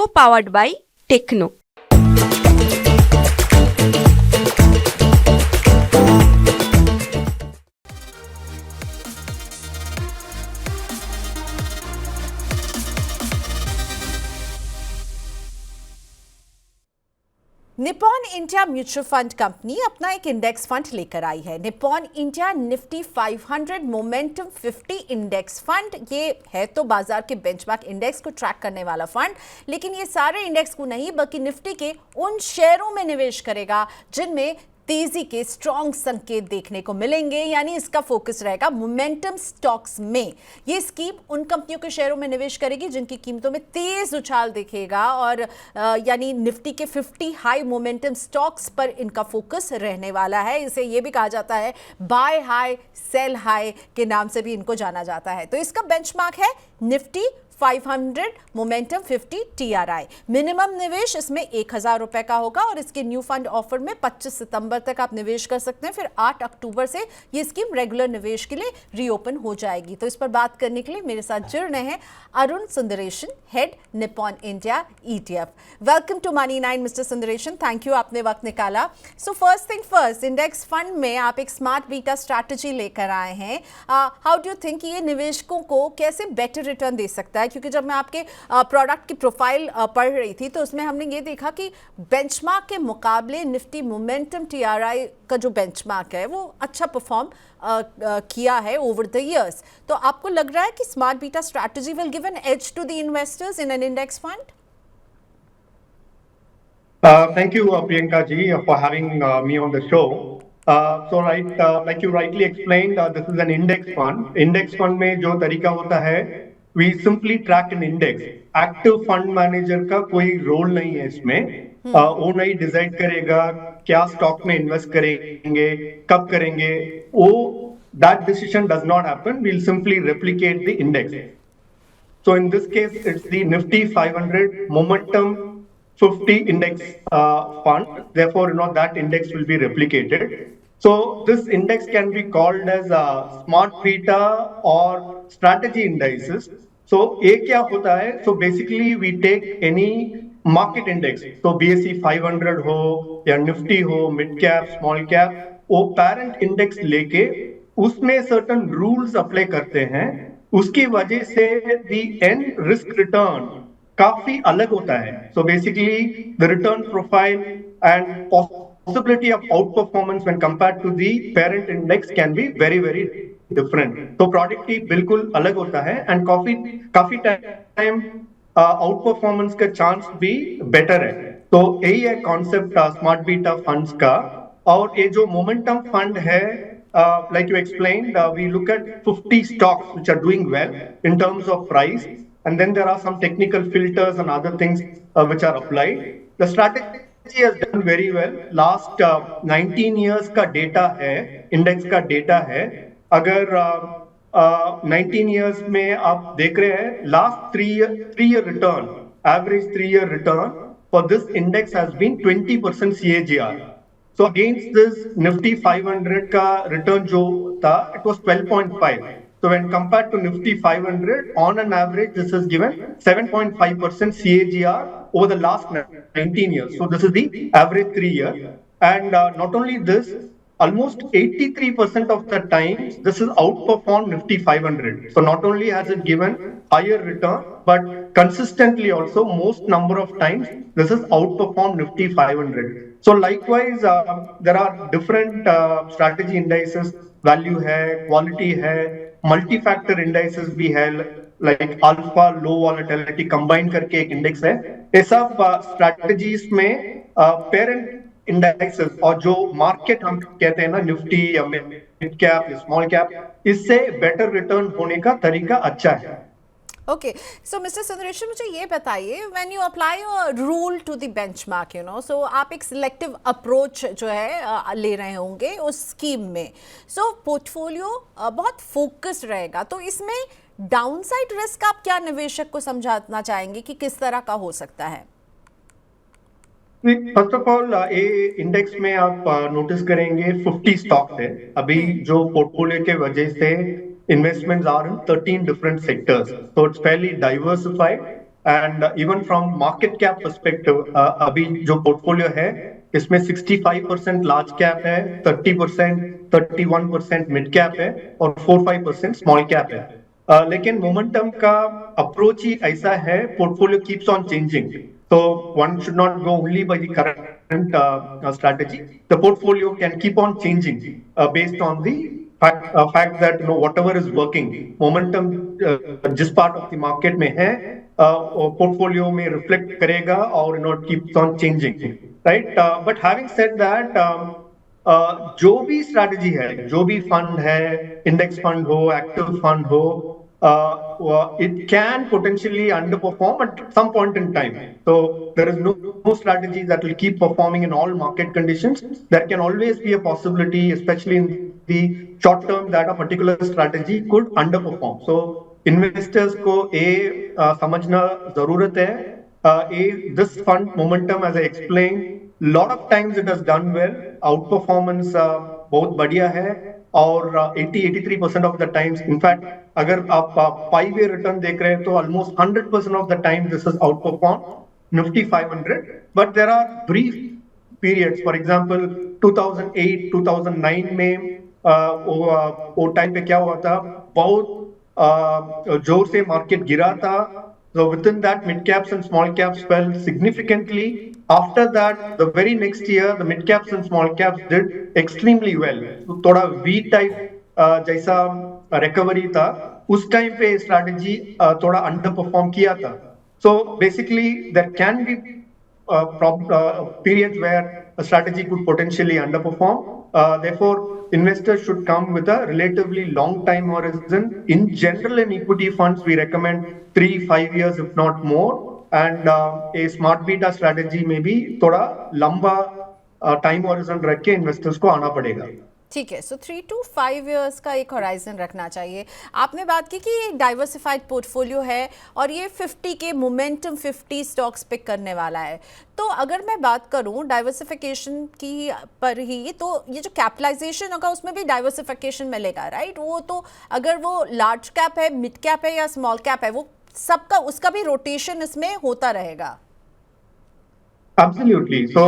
co-powered by Techno. Nippon India mutual fund company अपना एक index fund लेकर आई है। Nippon India Nifty 500 momentum 50 index fund. ये है तो बाजार के बेंचमार्क इंडेक्स को ट्रैक करने वाला फंड, लेकिन ये सारे इंडेक्स को नहीं बल्कि निफ्टी के उन शेयरों में निवेश करेगा जिनमें तेजी के स्ट्रॉन्ग संकेत देखने को मिलेंगे। यानी इसका फोकस रहेगा मोमेंटम स्टॉक्स में। ये स्कीम उन कंपनियों के शेयरों में निवेश करेगी जिनकी कीमतों में तेज उछाल दिखेगा और यानी निफ्टी के 50 हाई मोमेंटम स्टॉक्स पर इनका फोकस रहने वाला है। इसे ये भी कहा जाता है बाय हाई सेल हाई के नाम से भी इनको जाना जाता है। तो इसका बेंचमार्क है निफ्टी 500 मोमेंटम 50 TRI। मिनिमम निवेश इसमें 1,000 रुपए का होगा और इसके न्यू फंड ऑफर में 25 सितंबर तक आप निवेश कर सकते हैं। फिर 8 अक्टूबर से ये स्कीम रेगुलर निवेश के लिए रीओपन हो जाएगी। तो इस पर बात करने के लिए मेरे साथ जुड़ रहे हैं Arun Sundaresan, head Nippon India ETF। Welcome to money 9 mister Sundaresan, thank you, आपने वक्त निकाला। So first thing first, index fund में आप एक स्मार्ट बीटा स्ट्रैटेजी लेकर आए हैं। हाउ डू यू थिंक ये निवेशकों को कैसे बेटर रिटर्न दे सकता है? क्योंकि जब मैं आपके प्रोडक्ट की प्रोफाइल पढ़ रही थी तो उसमें हमने ये देखा कि बेंचमार्क के मुकाबले निफ्टी मोमेंटम TRI का जो बेंचमार्क है वो अच्छा परफॉर्म किया है ओवर द इयर्स। तो आपको लग रहा है कि smart beta strategy will give an edge to the investors in an index fund? Thank you, Priyanka ji, for having me on the show. Like you rightly explained, this is an index fund. Index fund में जो तरीका होता है, we simply track an index. Active fund manager का कोई role नहीं है इसमें। वो नहीं डिसाइड करेगा क्या स्टॉक में इन्वेस्ट करेंगे, कब करेंगे। वो that decision does not happen. We'll simply replicate the index. So in this case, it's the Nifty 500 Momentum 50 index fund. Therefore, that index will be replicated. So this index can be called as smart beta or strategy indices. So ये क्या होता है? So basically we take any market index. So BSE 500 हो या Nifty हो, mid cap, small cap, वो parent index लेके उसमें certain rules apply करते हैं। उसकी वजह से the end risk return काफी अलग होता है। So basically the return profile and possibility of outperformance when compared to the parent index can be very very different. तो प्रोडक्ट ही बिल्कुल अलग होता है and काफी टाइम outperformance का चांस भी बेटर है। तो यही है कॉन्सेप्ट स्मार्ट बीटा फंड्स का। और ये जो मोमेंटम फंड है, like you explained, we look at 50 stocks which are doing well in terms of price, and then there are some technical filters and other things which are applied. The strategy has done very well. Last 19 years का data है, index का data है। अगर 19 years में आप देख रहे हैं, last 3-year return, average 3-year return for this index has been 20% CAGR. So against this Nifty 500 का return जो था, it was 12.5. So when compared to Nifty 500, on an average, this has given 7.5% CAGR over the last 19 years. So this is the average 3-year. And not only this, almost 83% of the times, this has outperformed Nifty 500. So not only has it given higher return, but consistently also, most number of times, this has outperformed Nifty 500. So likewise, there are different strategy indices, value है, quality है, multi-factor indices भी है, like alpha, low volatility combine करके एक index है। ये सब strategies में parent indexes और जो market हम कहते हैं ना, निफ्टी या mid cap या small cap, इससे better return होने का तरीका अच्छा है। ओके, सो मिस्टर सुंदरेशन, मुझे ये बताइए, when you apply rule to the benchmark, so आप एक सिलेक्टिव अप्रोच जो है ले रहे होंगे उस स्कीम में। सो पोर्टफोलियो बहुत फोकस रहेगा, तो इसमें डाउनसाइड रिस्क आप क्या निवेशक को समझाना चाहेंगे कि किस तरह का हो सकता है? फर्स्ट ऑफ ऑल, ये इंडेक्स में आप नोटिस करेंगे 50 स्टॉक्स है। अभी जो पोर्टफोलियो के वजह से investments are in 13 different sectors, so it's fairly diversified and even from market cap perspective अभी जो पोर्टफोलियो है इसमें 65% लार्ज कैप है, 30% 31% मिड कैप है और 4-5% स्मॉल कैप है। लेकिन मोमेंटम का अप्रोच ही ऐसा है, portfolio keeps on changing, so one should not go only by the current strategy. The portfolio can keep on changing based on the fact that whatever is working, momentum जिस part of the market में है portfolio में reflect करेगा और it keeps on changing, right? But having said that, जो भी strategy है, जो भी फंड है, इंडेक्स फंड हो, एक्टिव फंड हो, it can potentially underperform at some point in time. So there is no strategy that will keep performing in all market conditions. There can always be a possibility, especially in the short term, that a particular strategy could underperform. So investors को समझना जरूरत है, this fund momentum, as I explained, lot of times it has done well, outperformance बहुत बढ़िया है और 80-83% of the times, in fact अगर आप 5-year return देख रहे हैं तो almost 100% of the time this has outperformed Nifty 500. But there are brief periods, for example 2008-2009 में वो टाइम पे क्या हुआ था, बहुत जोर से मार्केट गिरा था, so within that mid caps and small caps fell significantly. After that, the very next year, the mid caps and small caps did extremely well. So थोड़ा V type जैसा recovery था, उस टाइम पे strategy थोड़ा underperform किया था. So basically, there can be periods where a strategy could potentially underperform. Therefore, investors should come with a relatively long time horizon. In general, in equity funds, we recommend 3-5 years, if not more. And a smart beta strategy में भी थोड़ा लंबा time horizon रख के investors को आना पड़ेगा। ठीक है, सो 3 to 5 years का एक होराइजन रखना चाहिए। आपने बात की कि ये डाइवर्सिफाइड पोर्टफोलियो है और ये 50 के मोमेंटम 50 स्टॉक्स पिक करने वाला है। तो अगर मैं बात करूं डाइवर्सिफिकेशन की पर ही, तो ये जो कैपिटलाइजेशन होगा उसमें भी डाइवर्सिफिकेशन मिलेगा, राइट? वो तो अगर वो लार्ज कैप है, मिड कैप है या स्मॉल कैप है, वो सबका उसका भी रोटेशन इसमें होता रहेगा। Absolutely. So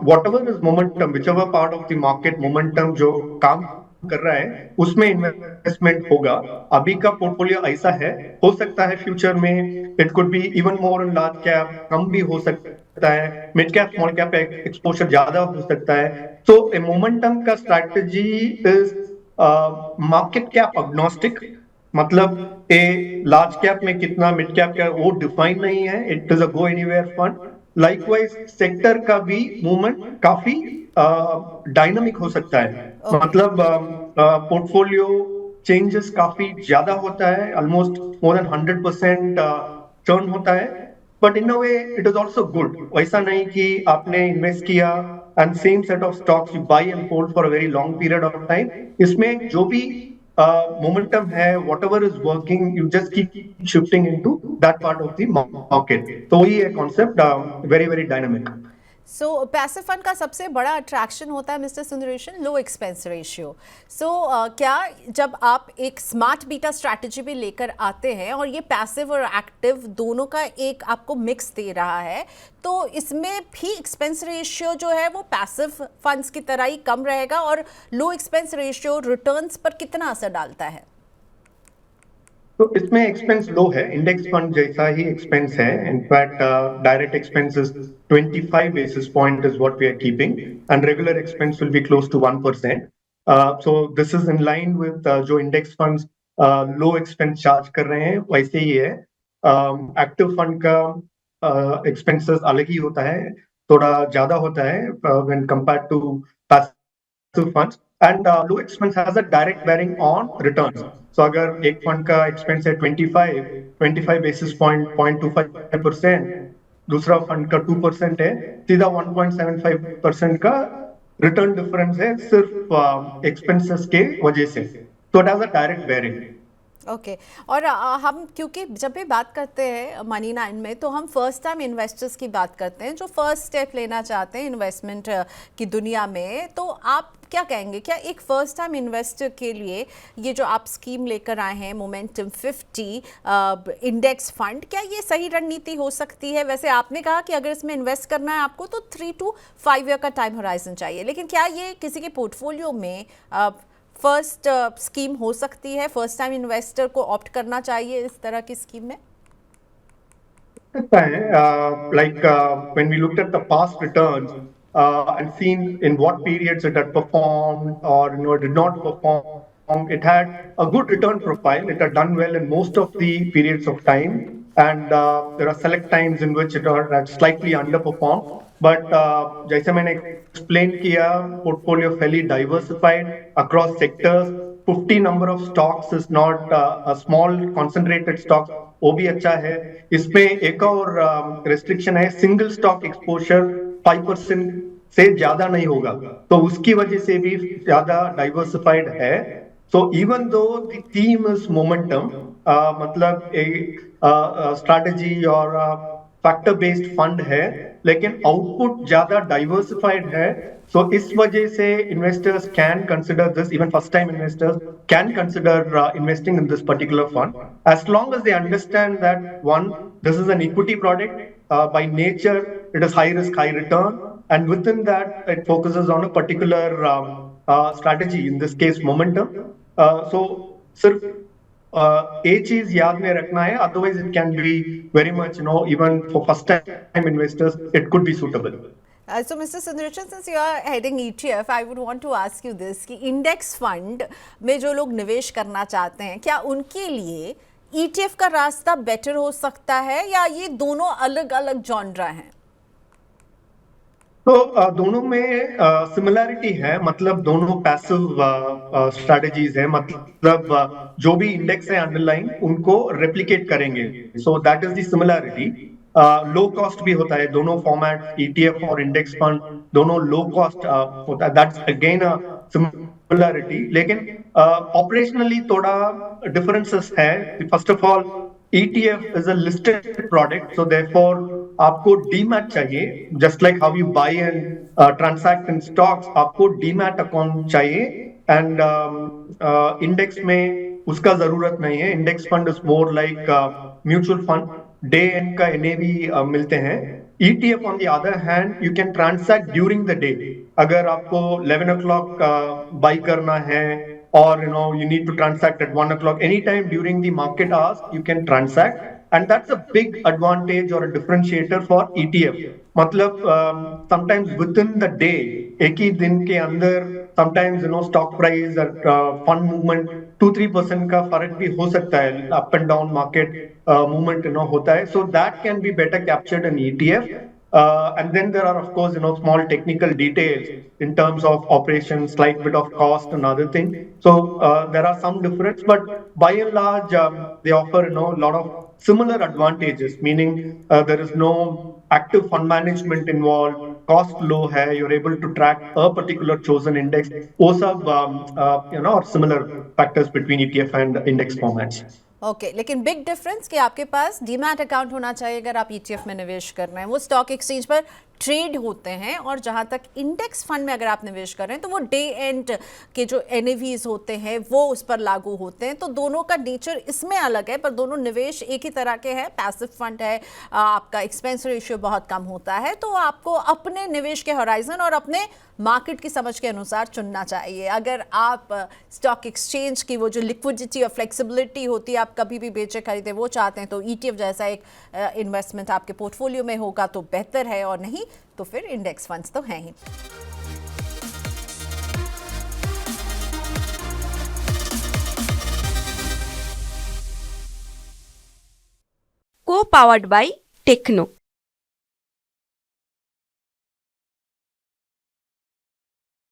whatever is momentum, whichever part of the market momentum जो काम कर रहा है उसमें इन्वेस्टमेंट होगा। अभी का पोर्टफोलियो ऐसा है, हो सकता है फ्यूचर में it could be even more in large cap, कम भी हो सकता है, mid cap small cap exposure ज्यादा हो सकता है। सो ए मोमेंटम का strategy is market cap agnostic, मतलब ए लार्ज कैप में कितना, मिड कैप का वो डिफाइन नहीं है, it is a go anywhere fund. Likewise sector का भी मूवमेंट काफी डायनामिक हो सकता है, मतलब पोर्टफोलियो चेंजेस काफी ज्यादा होता है, ऑलमोस्ट मोर देन 100% टर्न होता है। But in a way it is also good, वैसा नहीं कि आपने इन्वेस्ट किया and same set of stocks you by and hold for a very long period of time. इसमें जो भी momentum है, whatever is working, you just keep shifting into that part of the market. तो वही है concept, very very dynamic. सो passive fund का सबसे बड़ा अट्रैक्शन होता है मिस्टर सुंदरेशन लो एक्सपेंस रेशियो। सो क्या जब आप एक स्मार्ट बीटा स्ट्रैटेजी भी लेकर आते हैं और ये पैसिव और एक्टिव दोनों का एक आपको मिक्स दे रहा है, तो इसमें भी एक्सपेंस रेशियो जो है वो पैसिव फंड्स की तरह ही कम रहेगा, और लो एक्सपेंस रेशियो रिटर्न्स पर कितना असर डालता है? तो इसमें एक्सपेंस लो है, इंडेक्स फंड जैसा ही एक्सपेंस है। In fact direct expenses 25 basis point is what we are keeping, and regular expense will be close to 1%. So this is in line with जो इंडेक्स फंड्स लो एक्सपेंस चार्ज कर रहे हैं वैसे ही है। Active fund का expenses अलग ही होता है, थोड़ा ज्यादा होता है when compared to passive funds, and low expense has a direct bearing on returns. So अगर एक फंड का एक्सपेंस है 25 basis point 0.25%, दूसरा फंड का 2% है, सीधा 1.75% का रिटर्न डिफरेंस है सिर्फ एक्सपेंसेस के वजह से। तो it has a direct bearing. Okay और हम क्योंकि जब भी बात करते हैं मनी 9 में, तो हम फर्स्ट टाइम इन्वेस्टर्स की बात करते हैं जो फर्स्ट स्टेप लेना चाहते हैं इन्वेस्टमेंट की दुनिया में। तो आप क्या कहेंगे, क्या एक फर्स्ट टाइम इन्वेस्टर के लिए ये जो आप स्कीम लेकर आए हैं मोमेंटम 50 इंडेक्स फंड, क्या ये सही रणनीति हो सकती है? वैसे आपने कहा कि अगर इसमें इन्वेस्ट करना है आपको तो 3 to 5 ईयर का टाइम होराइजन चाहिए, लेकिन क्या ये किसी के पोर्टफोलियो में फर्स्ट स्कीम हो सकती है? फर्स्ट टाइम इन्वेस्टर को ऑप्ट करना चाहिए इस तरह की स्कीम में? When we looked at the past returns and seen in what periods it had performed or it did not perform, it had a good return profile. It had done well in most of the periods of time, and there are select times in which it had slightly underperformed. But जैसे मैंने explain किया, portfolio fairly diversified across sectors. 50 number of stocks is not a small concentrated stock. वो भी अच्छा है. इसमें एक और restriction है, single stock exposure 5% से ज्यादा नहीं होगा, तो उसकी वजह से भी ज्यादा diversified है. So even though the theme is momentum, मतलब एक strategy और फैक्टर बेस्ड फंड है, लेकिन आउटपुट ज्यादा डाइवर्सिफाइड है. सो इस वजह से investors can consider this, even first time investors can consider investing in this particular fund as long as they understand that one, this is an equity product, by nature it is high risk high return, and within that it focuses on a particular strategy, in this case momentum. So सिर्फ एक चीज याद में रखना है, otherwise it can be very much, even for first time investors it could be suitable. So Mr. Sundarshan, since you are heading ETF, I would want to ask you this कि index fund में जो लोग निवेश करना चाहते हैं, क्या उनके लिए ETF का रास्ता बेटर हो सकता है या ये दोनों अलग अलग जॉनरा हैं? तो दोनों में सिमिलैरिटी है, मतलब दोनों पैसिव स्ट्रेटजीज है, मतलब जो भी इंडेक्स है अंडरलाइन उनको रेप्लिकेट करेंगे. So that is the similarity. Low cost भी होता है, दोनों फॉर्मेट ETF और इंडेक्स फंड दोनों लो कॉस्ट होता है. दैट्स अगेन अ सिमिलैरिटी, लेकिन ऑपरेशनली थोड़ा डिफरेंसेस है. First of all, ETF is a listed product, so therefore आपको डीमैट चाहिए. Just like how you buy and transact in stocks, आपको डीमैट अकाउंट चाहिए. एंड इंडेक्स में उसका जरूरत नहीं है. Index fund is more like mutual fund, day and का NAV मिलते हैं. ETF on the other hand, you can transact during the day. अगर आपको 11 o'clock buy करना है, or you need to transact at 1 o'clock, anytime during the market hours you can transact, and that's a big advantage or a differentiator for ETF. मतलब sometimes within the day, एक ही दिन के अंदर sometimes stock price or fund movement 2-3% का फर्क भी हो सकता है, up and down market movement होता है. So that can be better captured in ETF. And then there are, of course, small technical details in terms of operations, slight bit of cost and other things. So there are some difference, but by and large, they offer, a lot of similar advantages, meaning there is no active fund management involved, cost low hai, you're able to track a particular chosen index. Those are similar factors between ETF and index formats. Okay, लेकिन big difference कि आपके पास demat account होना चाहिए अगर आप ETF में निवेश कर रहे हैं. वो स्टॉक एक्सचेंज पर ट्रेड होते हैं, और जहां तक इंडेक्स फंड में अगर आप निवेश कर रहे हैं तो वो डे एंड के जो NAVs होते हैं वो उस पर लागू होते हैं. तो दोनों का नेचर इसमें अलग है, पर दोनों निवेश एक ही तरह के हैं. पैसिव फंड है, आपका एक्सपेंस रेशियो बहुत कम होता है, तो आपको अपने निवेश के होराइजन और अपने मार्केट की समझ के अनुसार चुनना चाहिए. अगर आप स्टॉक एक्सचेंज की वो जो लिक्विडिटी और फ्लेक्सिबिलिटी होती है, आप कभी भी बेचे खरीदे वो चाहते हैं, तो ETF जैसा एक इन्वेस्टमेंट आपके पोर्टफोलियो में होगा तो बेहतर है, और नहीं तो फिर इंडेक्स फंड्स तो हैं ही. को पावर्ड बाय टेक्नो.